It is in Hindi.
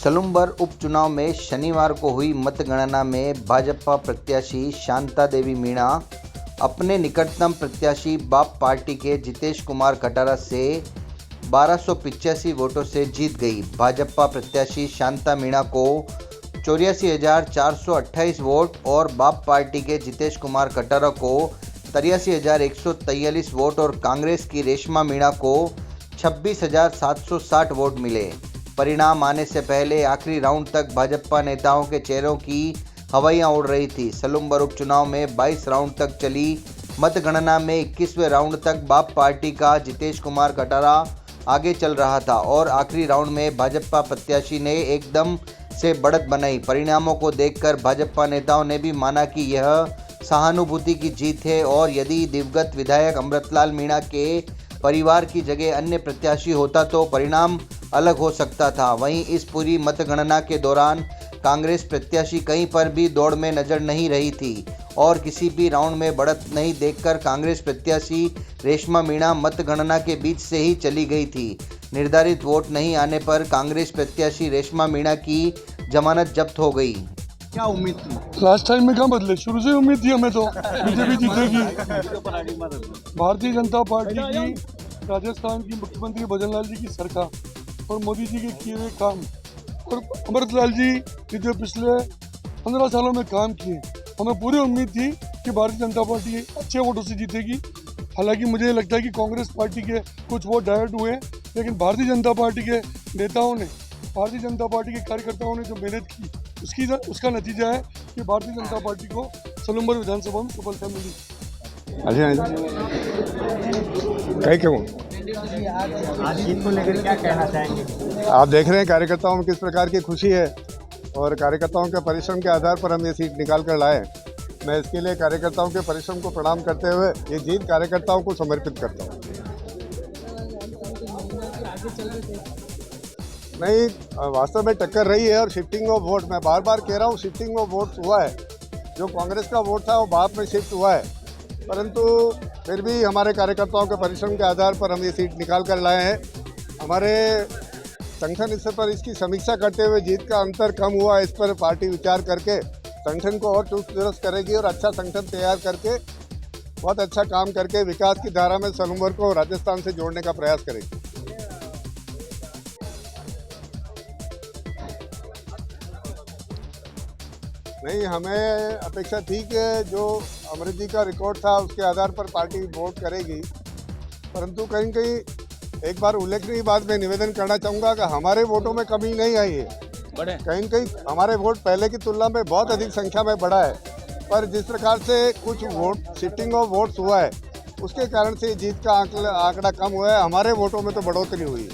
सलूम्बर उपचुनाव में शनिवार को हुई मतगणना में भाजपा प्रत्याशी शांता देवी मीणा अपने निकटतम प्रत्याशी बाप पार्टी के जितेश कुमार कटारा से 1285 वोटों से जीत गई। भाजपा प्रत्याशी शांता मीणा को 84,428 वोट और बाप पार्टी के जितेश कुमार कटारा को 83,143 वोट और कांग्रेस की रेशमा मीणा को 26,760 वोट मिले। परिणाम आने से पहले आखिरी राउंड तक भाजपा नेताओं के चेहरों की हवाइयां उड़ रही थी। सलूम्बर उपचुनाव में 22 राउंड तक चली मतगणना में 21वें राउंड तक बाप पार्टी का जितेश कुमार कटारा आगे चल रहा था और आखिरी राउंड में भाजपा प्रत्याशी ने एकदम से बढ़त बनाई। परिणामों को देखकर भाजपा नेताओं ने भी माना कि यह सहानुभूति की जीत है और यदि दिवंगत विधायक अमृतलाल मीणा के परिवार की जगह अन्य प्रत्याशी होता तो परिणाम अलग हो सकता था। वहीं इस पूरी मतगणना के दौरान कांग्रेस प्रत्याशी कहीं पर भी दौड़ में नजर नहीं रही थी और किसी भी राउंड में बढ़त नहीं देखकर कांग्रेस प्रत्याशी रेशमा मीणा मतगणना के बीच से ही चली गई थी। निर्धारित वोट नहीं आने पर कांग्रेस प्रत्याशी रेशमा मीणा की जमानत जब्त हो गई। क्या उम्मीद थी? लास्ट टाइम में क्या बदले, शुरू से उम्मीद थी हमें तो बीजेपी जीतेगी। भारतीय जनता पार्टी की राजस्थान की मुख्यमंत्री भजनलाल जी की सरकार और मोदी जी के किए हुए काम और अमृतलाल जी ने जो पिछले 15 सालों में काम किए, हमें पूरी उम्मीद थी कि भारतीय जनता पार्टी अच्छे वोटों से जीतेगी। हालांकि मुझे लगता है कि कांग्रेस पार्टी के कुछ वोट डाइवर्ट हुए, लेकिन भारतीय जनता पार्टी के नेताओं ने, भारतीय जनता पार्टी के कार्यकर्ताओं ने जो मेहनत की उसका नतीजा है कि भारतीय जनता पार्टी को सलूम्बर विधानसभा में सफलता मिली। आज जीत को लेकर क्या कहना चाहेंगे? आप देख रहे हैं कार्यकर्ताओं में किस प्रकार की खुशी है और कार्यकर्ताओं के परिश्रम के आधार पर हम ये सीट निकाल कर लाए। मैं इसके लिए कार्यकर्ताओं के परिश्रम को प्रणाम करते हुए ये जीत कार्यकर्ताओं को समर्पित करता हूँ। नहीं, वास्तव में टक्कर रही है और शिफ्टिंग ऑफ वोट, मैं बार बार कह रहा हूँ, शिफ्टिंग ऑफ वोट हुआ है। जो कांग्रेस का वोट था वो बाप में शिफ्ट हुआ है, परंतु फिर भी हमारे कार्यकर्ताओं के परिश्रम के आधार पर हम ये सीट निकाल कर लाए हैं। हमारे संगठन इस पर इसकी समीक्षा करते हुए जीत का अंतर कम हुआ, इस पर पार्टी विचार करके संगठन को और चुस्त दुरुस्त करेगी और अच्छा संगठन तैयार करके बहुत अच्छा काम करके विकास की धारा में सलूम्बर को राजस्थान से जोड़ने का प्रयास करेगी। नहीं, हमें अपेक्षा थी कि जो अमृत जी का रिकॉर्ड था उसके आधार पर पार्टी वोट करेगी, परंतु कहीं कहीं एक बार उल्लेखनीय बात मैं निवेदन करना चाहूँगा कि हमारे वोटों में कमी नहीं आई है। कहीं कहीं हमारे वोट पहले की तुलना में बहुत अधिक संख्या में बढ़ा है, पर जिस प्रकार से कुछ वोट शिफ्टिंग ऑफ वोट्स हुआ है उसके कारण से जीत का आंकड़ा कम हुआ है। हमारे वोटों में तो बढ़ोतरी हुई है।